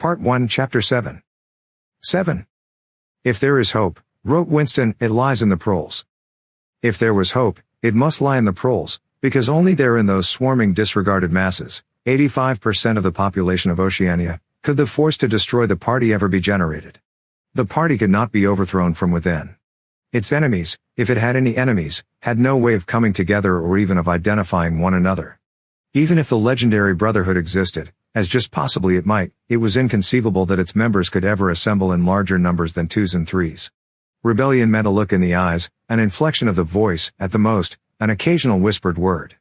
Part 1, Chapter 7. 7. If there is hope, wrote Winston, it lies in the proles. If there was hope, it must lie in the proles, because only there in those swarming disregarded masses, 85% of the population of Oceania, could the force to destroy the party ever be generated. The party could not be overthrown from within. Its enemies, if it had any enemies, had no way of coming together or even of identifying one another. Even if the legendary Brotherhood existed, as just possibly it might, it was inconceivable that its members could ever assemble in larger numbers than twos and threes. Rebellion meant a look in the eyes, an inflection of the voice, at the most, an occasional whispered word.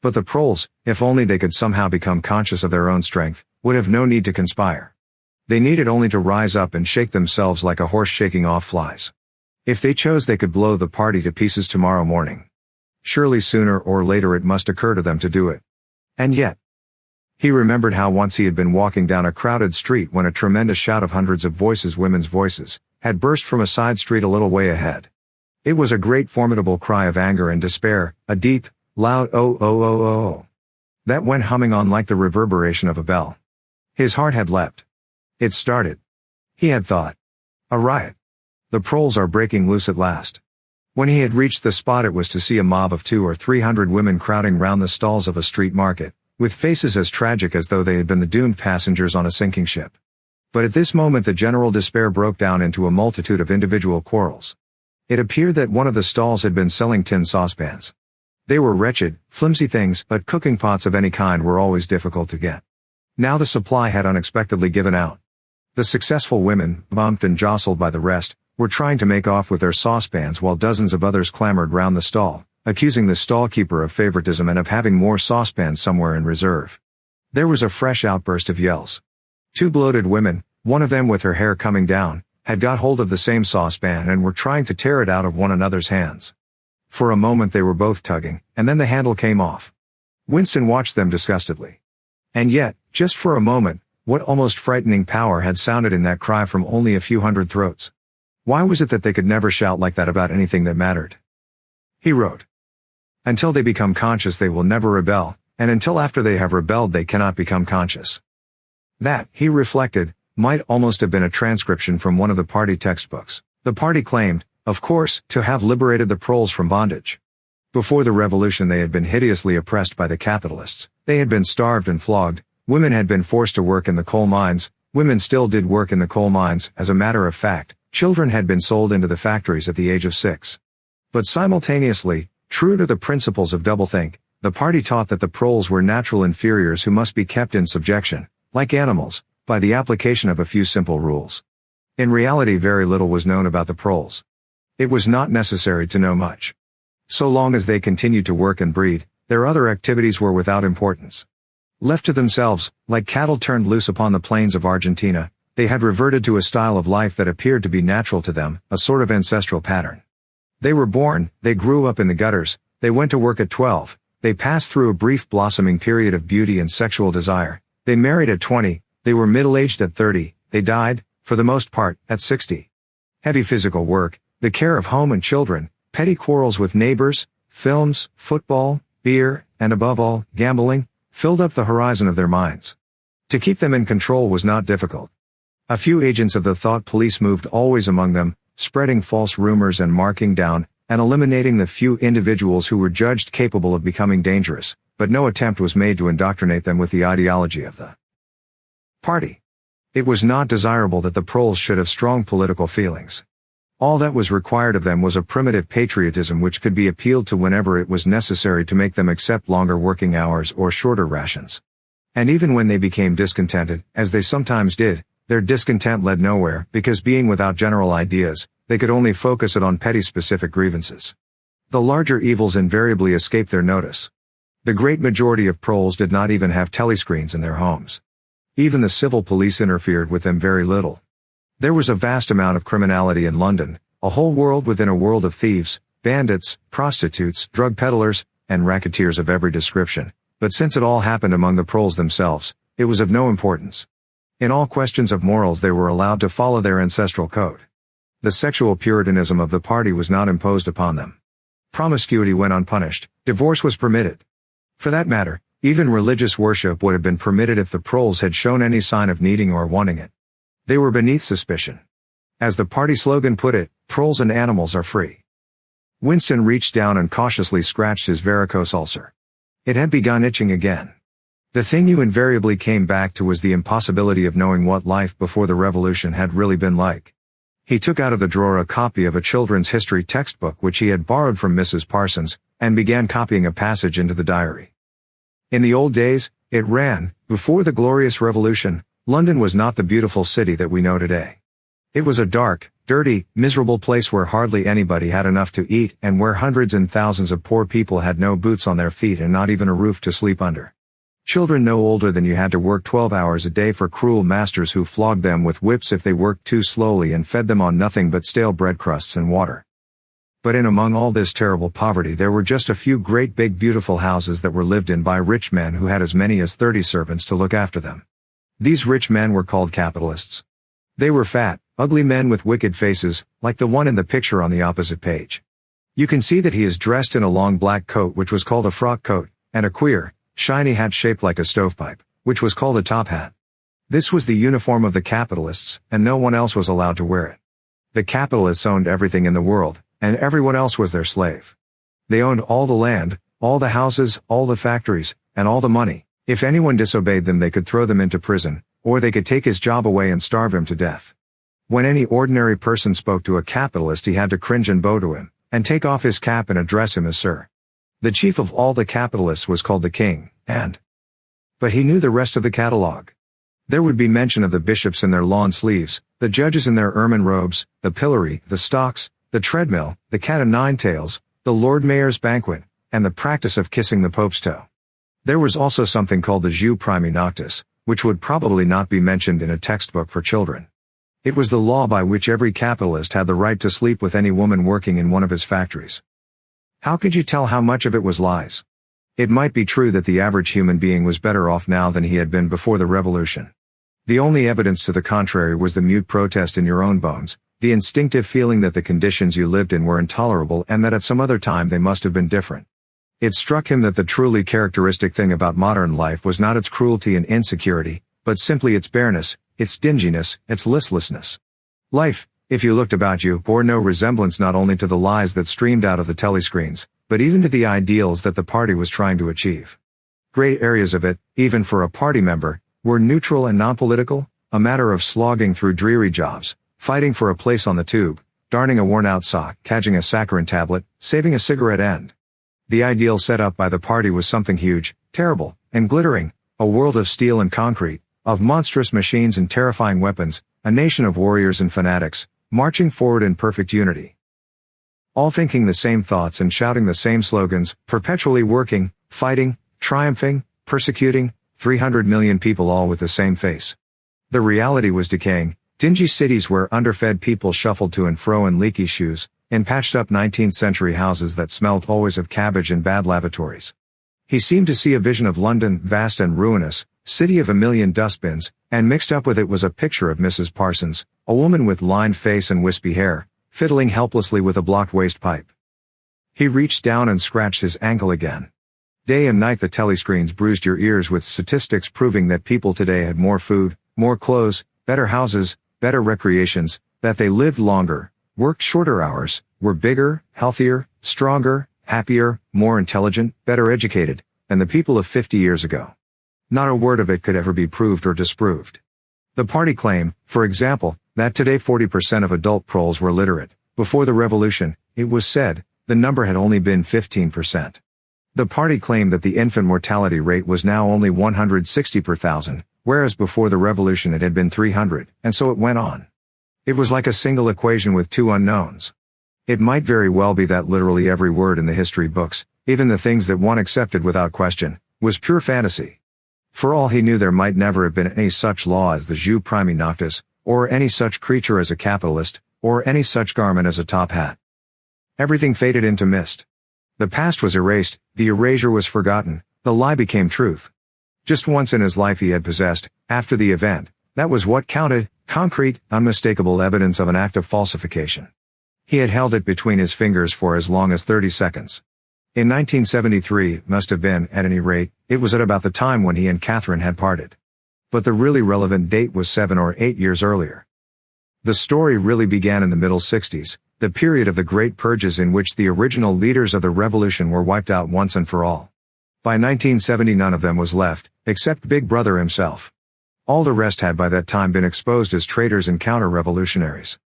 But the proles, if only they could somehow become conscious of their own strength, would have no need to conspire. They needed only to rise up and shake themselves like a horse shaking off flies. If they chose, they could blow the party to pieces tomorrow morning. Surely sooner or later it must occur to them to do it. And yet, he remembered how once he had been walking down a crowded street when a tremendous shout of hundreds of voices, women's voices, had burst from a side street a little way ahead. It was a great formidable cry of anger and despair, a deep, loud oh oh oh oh oh, that went humming on like the reverberation of a bell. His heart had leapt. It started. He had thought. A riot. The proles are breaking loose at last. When he had reached the spot, it was to see a mob of 200 or 300 women crowding round the stalls of a street market, with faces as tragic as though they had been the doomed passengers on a sinking ship. But at this moment the general despair broke down into a multitude of individual quarrels. It appeared that one of the stalls had been selling tin saucepans. They were wretched, flimsy things, but cooking pots of any kind were always difficult to get. Now the supply had unexpectedly given out. The successful women, bumped and jostled by the rest, were trying to make off with their saucepans while dozens of others clamored round the stall, accusing the stallkeeper of favoritism and of having more saucepans somewhere in reserve. There was a fresh outburst of yells. 2 bloated women, one of them with her hair coming down, had got hold of the same saucepan and were trying to tear it out of one another's hands. For a moment they were both tugging, and then the handle came off. Winston watched them disgustedly. And yet, just for a moment, what almost frightening power had sounded in that cry from only a few hundred throats? Why was it that they could never shout like that about anything that mattered? He wrote. Until they become conscious they will never rebel, and until after they have rebelled they cannot become conscious. That, he reflected, might almost have been a transcription from one of the party textbooks. The party claimed, of course, to have liberated the proles from bondage. Before the revolution they had been hideously oppressed by the capitalists, they had been starved and flogged, women had been forced to work in the coal mines, women still did work in the coal mines, as a matter of fact, children had been sold into the factories at the age of 6. But simultaneously, true to the principles of doublethink, the party taught that the proles were natural inferiors who must be kept in subjection, like animals, by the application of a few simple rules. In reality very little was known about the proles. It was not necessary to know much. So long as they continued to work and breed, their other activities were without importance. Left to themselves, like cattle turned loose upon the plains of Argentina, they had reverted to a style of life that appeared to be natural to them, a sort of ancestral pattern. They were born, they grew up in the gutters, they went to work at 12, they passed through a brief blossoming period of beauty and sexual desire, they married at 20, they were middle-aged at 30, they died, for the most part, at 60. Heavy physical work, the care of home and children, petty quarrels with neighbors, films, football, beer, and above all, gambling, filled up the horizon of their minds. To keep them in control was not difficult. A few agents of the thought police moved always among them, spreading false rumors and marking down and eliminating the few individuals who were judged capable of becoming dangerous, but no attempt was made to indoctrinate them with the ideology of the party. It was not desirable that the proles should have strong political feelings. All that was required of them was a primitive patriotism which could be appealed to whenever it was necessary to make them accept longer working hours or shorter rations. And even when they became discontented, as they sometimes did, their discontent led nowhere, because being without general ideas, they could only focus it on petty specific grievances. The larger evils invariably escaped their notice. The great majority of proles did not even have telescreens in their homes. Even the civil police interfered with them very little. There was a vast amount of criminality in London, a whole world within a world of thieves, bandits, prostitutes, drug peddlers, and racketeers of every description, but since it all happened among the proles themselves, it was of no importance. In all questions of morals they were allowed to follow their ancestral code. The sexual puritanism of the party was not imposed upon them. Promiscuity went unpunished, divorce was permitted. For that matter, Even religious worship would have been permitted if the proles had shown any sign of needing or wanting it. They were beneath suspicion. As the party slogan put it, proles and animals are free. Winston reached down and cautiously scratched his varicose ulcer. It had begun itching again. The thing you invariably came back to was the impossibility of knowing what life before the revolution had really been like. He took out of the drawer a copy of a children's history textbook which he had borrowed from Mrs. Parsons, and began copying a passage into the diary. In the old days, it ran, before the glorious revolution, London was not the beautiful city that we know today. It was a dark, dirty, miserable place where hardly anybody had enough to eat and where hundreds and thousands of poor people had no boots on their feet and not even a roof to sleep under. Children no older than you had to work 12 hours a day for cruel masters who flogged them with whips if they worked too slowly and fed them on nothing but stale bread crusts and water. But in among all this terrible poverty there were just a few great big beautiful houses that were lived in by rich men who had as many as 30 servants to look after them. These rich men were called capitalists. They were fat, ugly men with wicked faces, like the one in the picture on the opposite page. You can see that he is dressed in a long black coat which was called a frock coat, and a queer, shiny hat shaped like a stovepipe, which was called a top hat. This was the uniform of the capitalists, and no one else was allowed to wear it. The capitalists owned everything in the world, and everyone else was their slave. They owned all the land, all the houses, all the factories, and all the money. If anyone disobeyed them they could throw them into prison, or they could take his job away and starve him to death. When any ordinary person spoke to a capitalist he had to cringe and bow to him, and take off his cap and address him as sir. The chief of all the capitalists was called the king, but he knew the rest of the catalogue. There would be mention of the bishops in their lawn sleeves, the judges in their ermine robes, the pillory, the stocks, the treadmill, the cat o' nine tails, the Lord Mayor's banquet, and the practice of kissing the Pope's toe. There was also something called the jus primi noctis, which would probably not be mentioned in a textbook for children. It was the law by which every capitalist had the right to sleep with any woman working in one of his factories. How could you tell how much of it was lies? It might be true that the average human being was better off now than he had been before the revolution. The only evidence to the contrary was the mute protest in your own bones, the instinctive feeling that the conditions you lived in were intolerable and that at some other time they must have been different. It struck him that the truly characteristic thing about modern life was not its cruelty and insecurity, but simply its bareness, its dinginess, its listlessness. Life, if you looked about you, bore no resemblance not only to the lies that streamed out of the telescreens, but even to the ideals that the party was trying to achieve. Great areas of it, even for a party member, were neutral and non-political, a matter of slogging through dreary jobs, fighting for a place on the tube, darning a worn-out sock, catching a saccharin tablet, saving a cigarette end. The ideal set up by the party was something huge, terrible, and glittering, a world of steel and concrete, of monstrous machines and terrifying weapons, a nation of warriors and fanatics, marching forward in perfect unity. All thinking the same thoughts and shouting the same slogans, perpetually working, fighting, triumphing, persecuting, 300 million people all with the same face. The reality was decaying, dingy cities where underfed people shuffled to and fro in leaky shoes, in patched-up 19th-century houses that smelled always of cabbage and bad lavatories. He seemed to see a vision of London, vast and ruinous, city of a million dustbins, and mixed up with it was a picture of Mrs. Parsons, a woman with lined face and wispy hair, fiddling helplessly with a blocked waste pipe. He reached down and scratched his ankle again. Day and night the telescreens bruised your ears with statistics proving that people today had more food, more clothes, better houses, better recreations, that they lived longer, worked shorter hours, were bigger, healthier, stronger, happier, more intelligent, better educated, than the people of 50 years ago. Not a word of it could ever be proved or disproved. The party claimed, for example, that today 40% of adult proles were literate. Before the revolution, it was said, the number had only been 15%. The party claimed that the infant mortality rate was now only 160 per thousand, whereas before the revolution it had been 300, and so it went on. It was like a single equation with two unknowns. It might very well be that literally every word in the history books, even the things that one accepted without question, was pure fantasy. For all he knew there might never have been any such law as the jus primi noctis, or any such creature as a capitalist, or any such garment as a top hat. Everything faded into mist. The past was erased, the erasure was forgotten, the lie became truth. Just once in his life he had possessed, after the event, that was what counted, concrete, unmistakable evidence of an act of falsification. He had held it between his fingers for as long as 30 seconds. In 1973, it must have been, at any rate, It was at about the time when he and Catherine had parted. But the really relevant date was 7 or 8 years earlier. The story really began in the middle 60s, the period of the Great Purges in which the original leaders of the revolution were wiped out once and for all. By 1970 none of them was left, except Big Brother himself. All the rest had by that time been exposed as traitors and counter-revolutionaries.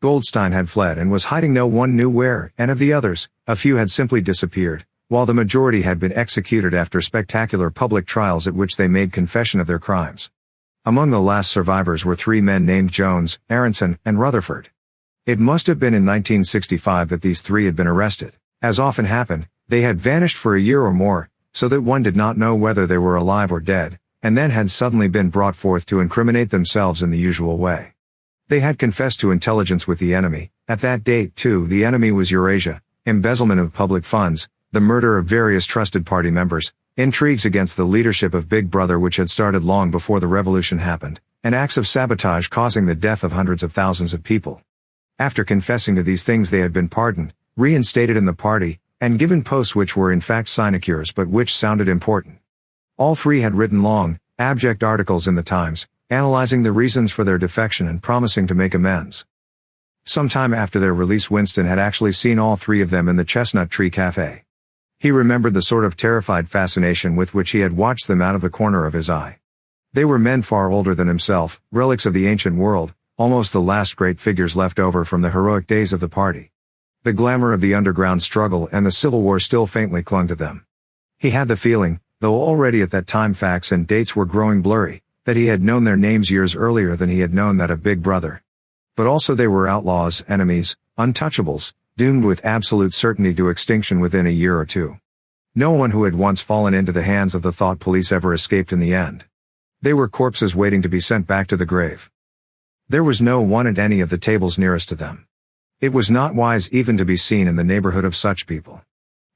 Goldstein had fled and was hiding no one knew where, and of the others, a few had simply disappeared, while the majority had been executed after spectacular public trials at which they made confession of their crimes. Among the last survivors were 3 men named Jones, Aronson, and Rutherford. It must have been in 1965 that these 3 had been arrested. As often happened, they had vanished for a year or more, so that one did not know whether they were alive or dead, and then had suddenly been brought forth to incriminate themselves in the usual way. They had confessed to intelligence with the enemy. At that date, too, the enemy was Eurasia, embezzlement of public funds, the murder of various trusted party members, intrigues against the leadership of Big Brother which had started long before the revolution happened, and acts of sabotage causing the death of hundreds of thousands of people. After confessing to these things they had been pardoned, reinstated in the party, and given posts which were in fact sinecures but which sounded important. All 3 had written long, abject articles in the Times, analyzing the reasons for their defection and promising to make amends. Some time after their release Winston had actually seen all 3 of them in the Chestnut Tree Cafe. He remembered the sort of terrified fascination with which he had watched them out of the corner of his eye. They were men far older than himself, relics of the ancient world, almost the last great figures left over from the heroic days of the party. The glamour of the underground struggle and the Civil War still faintly clung to them. He had the feeling, though already at that time facts and dates were growing blurry, that he had known their names years earlier than he had known that of Big Brother. But also they were outlaws, enemies, untouchables, doomed with absolute certainty to extinction within a year or two. No one who had once fallen into the hands of the thought police ever escaped in the end. They were corpses waiting to be sent back to the grave. There was no one at any of the tables nearest to them. It was not wise even to be seen in the neighborhood of such people.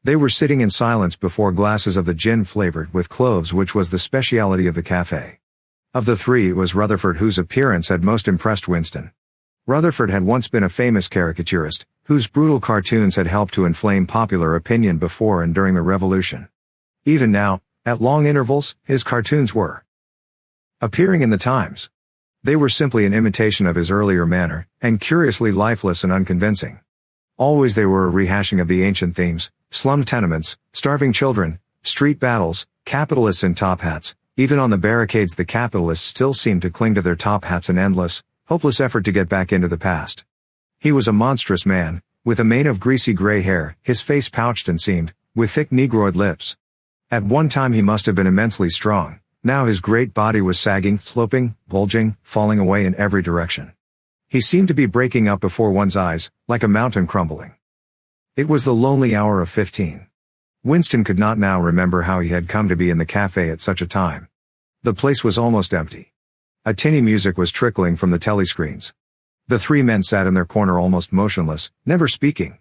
They were sitting in silence before glasses of the gin flavored with cloves which was the speciality of the cafe. Of the 3 it was Rutherford whose appearance had most impressed Winston. Rutherford had once been a famous caricaturist, whose brutal cartoons had helped to inflame popular opinion before and during the Revolution. Even now, at long intervals, his cartoons were appearing in the Times. They were simply an imitation of his earlier manner, and curiously lifeless and unconvincing. Always they were a rehashing of the ancient themes: slum tenements, starving children, street battles, capitalists in top hats. Even on the barricades the capitalists still seemed to cling to their top hats in endless, hopeless effort to get back into the past. He was a monstrous man, with a mane of greasy gray hair, his face pouched and seamed, with thick negroid lips. At one time he must have been immensely strong. Now his great body was sagging, sloping, bulging, falling away in every direction. He seemed to be breaking up before one's eyes, like a mountain crumbling. It was the lonely hour of 15. Winston could not now remember how he had come to be in the cafe at such a time. The place was almost empty. A tinny music was trickling from the telescreens. The 3 men sat in their corner almost motionless, never speaking.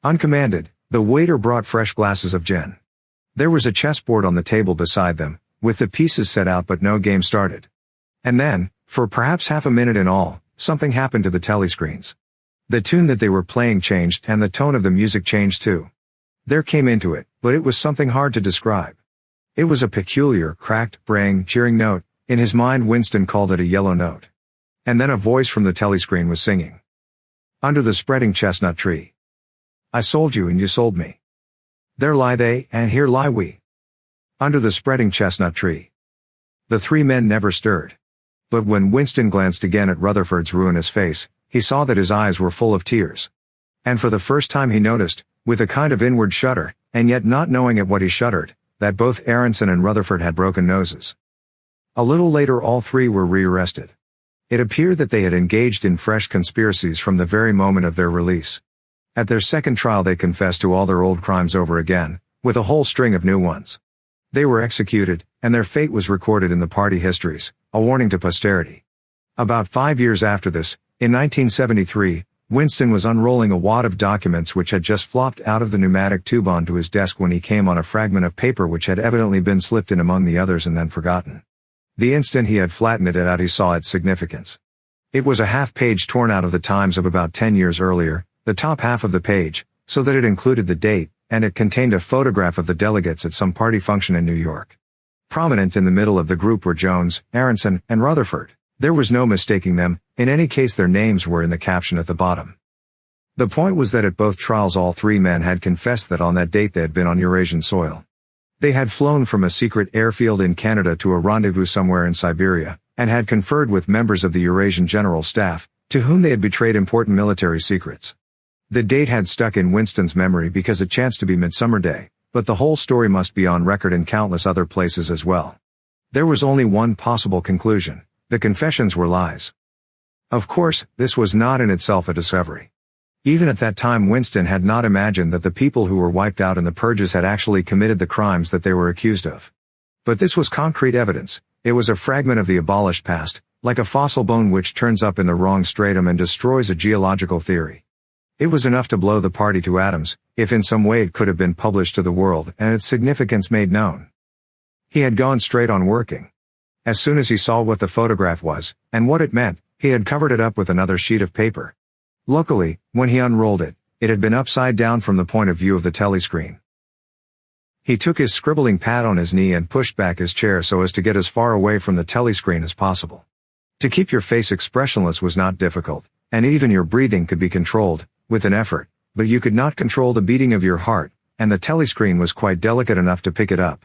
Uncommanded, the waiter brought fresh glasses of gin. There was a chessboard on the table beside them, with the pieces set out but no game started. And then, for perhaps half a minute in all, something happened to the telescreens. The tune that they were playing changed and the tone of the music changed too. There came into it, but it was something hard to describe. It was a peculiar, cracked, braying, cheering note. In his mind Winston called it a yellow note. And then a voice from the telescreen was singing. Under the spreading chestnut tree. I sold you and you sold me. There lie they, and here lie we. Under the spreading chestnut tree. The 3 men never stirred. But when Winston glanced again at Rutherford's ruinous face, he saw that his eyes were full of tears. And for the first time he noticed, with a kind of inward shudder, and yet not knowing at what he shuddered, that both Aronson and Rutherford had broken noses. A little later all 3 were rearrested. It appeared that they had engaged in fresh conspiracies from the very moment of their release. At their second trial they confessed to all their old crimes over again, with a whole string of new ones. They were executed, and their fate was recorded in the party histories, a warning to posterity. About 5 years after this, in 1973, Winston was unrolling a wad of documents which had just flopped out of the pneumatic tube onto his desk when he came on a fragment of paper which had evidently been slipped in among the others and then forgotten. The instant he had flattened it out he saw its significance. It was a half-page torn out of the Times of about 10 years earlier, the top half of the page, so that it included the date, and it contained a photograph of the delegates at some party function in New York. Prominent in the middle of the group were Jones, Aronson, and Rutherford. There was no mistaking them, in any case their names were in the caption at the bottom. The point was that at both trials all three men had confessed that on that date they had been on Eurasian soil. They had flown from a secret airfield in Canada to a rendezvous somewhere in Siberia, and had conferred with members of the Eurasian General Staff, to whom they had betrayed important military secrets. The date had stuck in Winston's memory because it chanced to be Midsummer Day, but the whole story must be on record in countless other places as well. There was only one possible conclusion: the confessions were lies. Of course, this was not in itself a discovery. Even at that time Winston had not imagined that the people who were wiped out in the purges had actually committed the crimes that they were accused of. But this was concrete evidence. It was a fragment of the abolished past, like a fossil bone which turns up in the wrong stratum and destroys a geological theory. It was enough to blow the party to atoms, if in some way it could have been published to the world and its significance made known. He had gone straight on working. As soon as he saw what the photograph was, and what it meant, he had covered it up with another sheet of paper. Luckily, when he unrolled it, it had been upside down from the point of view of the telescreen. He took his scribbling pad on his knee and pushed back his chair so as to get as far away from the telescreen as possible. To keep your face expressionless was not difficult, and even your breathing could be controlled, with an effort, but you could not control the beating of your heart, and the telescreen was quite delicate enough to pick it up.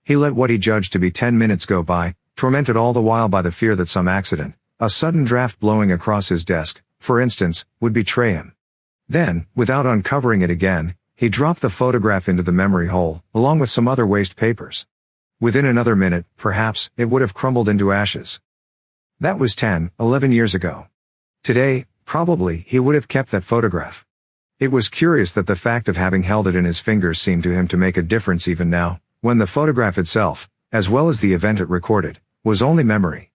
He let what he judged to be 10 minutes go by, tormented all the while by the fear that some accident, a sudden draft blowing across his desk, for instance, would betray him. Then, without uncovering it again, he dropped the photograph into the memory hole, along with some other waste papers. Within another minute, perhaps, it would have crumbled into ashes. That was 10, 11 years ago. Today, probably, he would have kept that photograph. It was curious that the fact of having held it in his fingers seemed to him to make a difference even now, when the photograph itself, as well as the event it recorded, was only memory.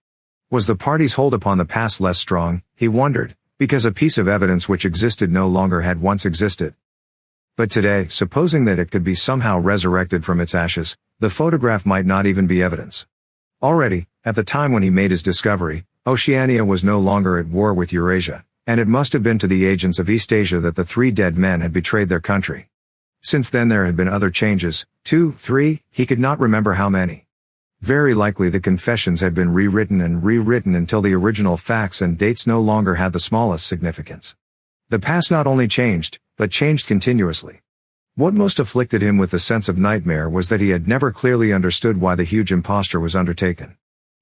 Was the party's hold upon the past less strong, he wondered, because a piece of evidence which existed no longer had once existed? But today, supposing that it could be somehow resurrected from its ashes, the photograph might not even be evidence. Already, at the time when he made his discovery, Oceania was no longer at war with Eurasia, and it must have been to the agents of Eastasia that the three dead men had betrayed their country. Since then there had been other changes, 2, 3, he could not remember how many. Very likely the confessions had been rewritten and rewritten until the original facts and dates no longer had the smallest significance. The past not only changed, but changed continuously. What most afflicted him with the sense of nightmare was that he had never clearly understood why the huge imposture was undertaken.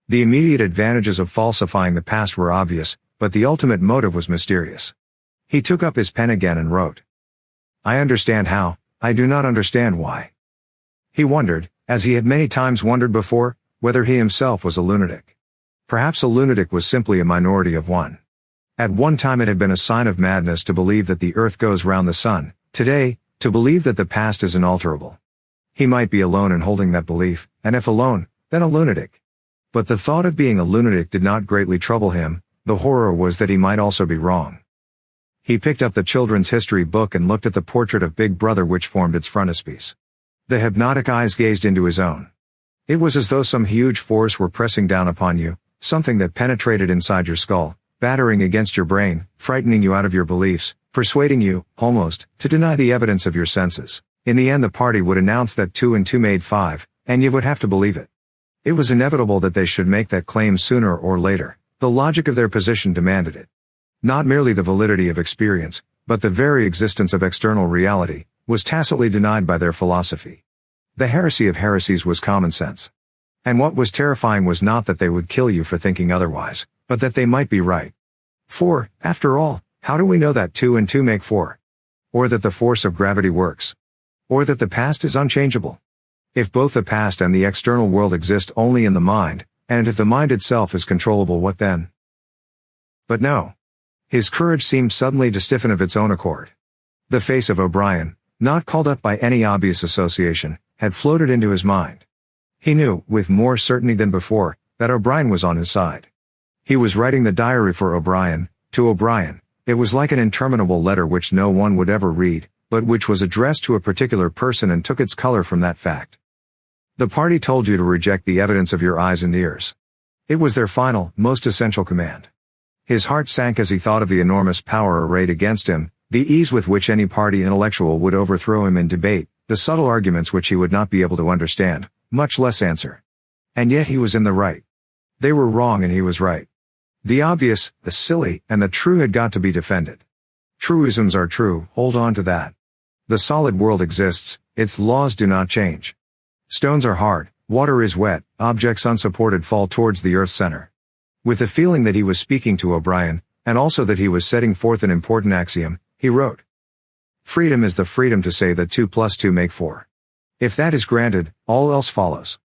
The immediate advantages of falsifying the past were obvious, but the ultimate motive was mysterious. He took up his pen again and wrote. I understand how, I do not understand why. He wondered, as he had many times wondered before, whether he himself was a lunatic. Perhaps a lunatic was simply a minority of one. At one time it had been a sign of madness to believe that the earth goes round the sun, today, to believe that the past is unalterable. He might be alone in holding that belief, and if alone, then a lunatic. But the thought of being a lunatic did not greatly trouble him, the horror was that he might also be wrong. He picked up the children's history book and looked at the portrait of Big Brother which formed its frontispiece. The hypnotic eyes gazed into his own. It was as though some huge force were pressing down upon you, something that penetrated inside your skull, battering against your brain, frightening you out of your beliefs, persuading you, almost, to deny the evidence of your senses. In the end the party would announce that 2 and 2 made 5, and you would have to believe it. It was inevitable that they should make that claim sooner or later. The logic of their position demanded it. Not merely the validity of experience, but the very existence of external reality, was tacitly denied by their philosophy. The heresy of heresies was common sense. And what was terrifying was not that they would kill you for thinking otherwise, but that they might be right. For, after all, how do we know that 2 and 2 make 4? Or that the force of gravity works? Or that the past is unchangeable? If both the past and the external world exist only in the mind, and if the mind itself is controllable, what then? But no. His courage seemed suddenly to stiffen of its own accord. The face of O'Brien, not called up by any obvious association, had floated into his mind. He knew, with more certainty than before, that O'Brien was on his side. He was writing the diary for O'Brien, to O'Brien. It was like an interminable letter which no one would ever read, but which was addressed to a particular person and took its color from that fact. The party told you to reject the evidence of your eyes and ears. It was their final, most essential command. His heart sank as he thought of the enormous power arrayed against him, the ease with which any party intellectual would overthrow him in debate, the subtle arguments which he would not be able to understand, much less answer. And yet he was in the right. They were wrong and he was right. The obvious, the silly, and the true had got to be defended. Truisms are true, hold on to that. The solid world exists, its laws do not change. Stones are hard, water is wet, objects unsupported fall towards the earth's center. With the feeling that he was speaking to O'Brien, and also that he was setting forth an important axiom, he wrote, "Freedom is the freedom to say that 2 plus 2 make 4. If that is granted, all else follows.